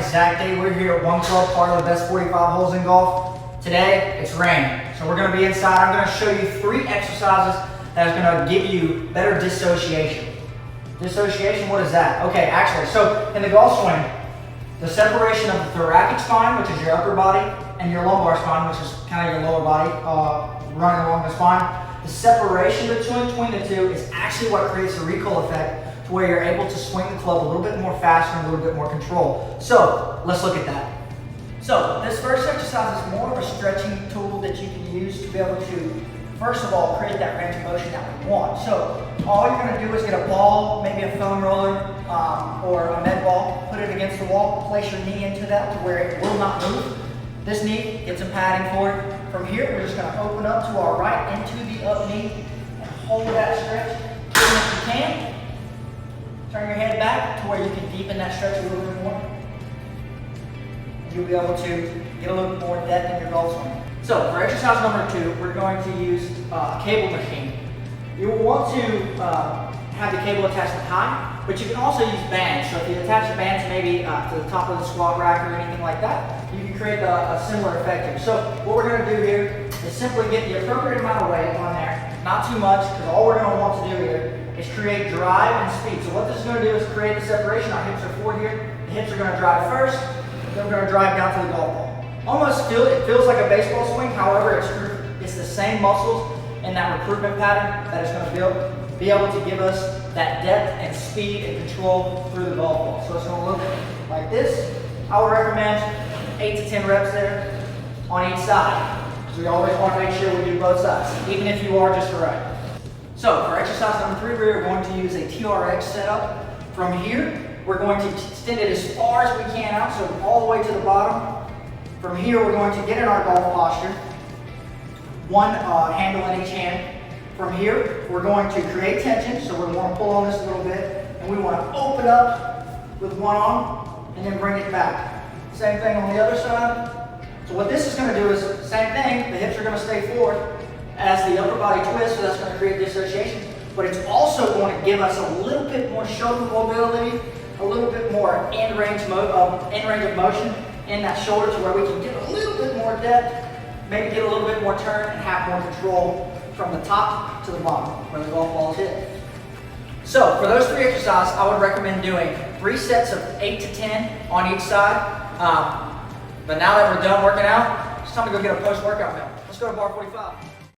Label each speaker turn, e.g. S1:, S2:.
S1: is Zach Day. We're here at One Club, part of the best 45 holes in golf. Today, it's raining, so we're gonna be inside. I'm gonna show you 3 exercises that is gonna give you better dissociation. Dissociation, what is that? Okay, actually, so in the golf swing, the separation of the thoracic spine, which is your upper body, and your lumbar spine, which is kind of your lower body, running along the spine, the separation between the two is actually what creates the recoil effect to where you're able to swing the club a little bit more faster and a little bit more control. So let's look at that. So this first exercise is more of a stretching tool that you can use to be able to, first of all, create that range of motion that we want. So all you're going to do is get a ball, maybe a foam roller or a med ball, put it against the wall, place your knee into that to where it will not move. This knee, get some padding for it. From here, we're just going to open up to our right into the up knee and hold that stretch. And if you can, turn your head back to where you can deepen that stretch a little bit more. You'll be able to get a little bit more depth in your golf swing. So for exercise number 2, we're going to use a cable machine. You will want to have the cable attachment high, but you can also use bands. So if you attach the bands maybe to the top of the squat rack or anything like that, you can create a similar effect here. So what we're going to do here is simply get the appropriate amount of weight on there, not too much, because all we're going to want to do here is create drive and speed. So what this is going to do is create the separation. Our hips are forward here. The hips are going to drive first, then we're going to drive down to the golf ball. It feels like a baseball swing, however, it's the same muscles in that recruitment pattern that is going to be able to give us that depth and speed and control through the golf ball. So it's going to look like this. I would recommend 8 to 10 reps there on each side. So we always want to make sure we do both sides, even if you are just right. So for exercise number 3, we're going to use a TRX setup. From here, we're going to extend it as far as we can out, so all the way to the bottom. From here, we're going to get in our golf posture, one handle in each hand. From here, we're going to create tension, so we want to pull on this a little bit, and we want to open up with one arm, and then bring it back. Same thing on the other side. So what this is going to do is, same thing, the hips are going to stay forward as the upper body twists, so that's going to create dissociation, but it's also going to give us a little bit more shoulder mobility, a little bit more end range of motion in that shoulder to where we can get a little bit more depth, maybe get a little bit more turn and have more control from the top to the bottom where the golf ball is hit. So for those 3 exercises, I would recommend doing 3 sets of 8 to 10 on each side. But now that we're done working out, it's time to go get a post-workout meal. Let's go to bar 45.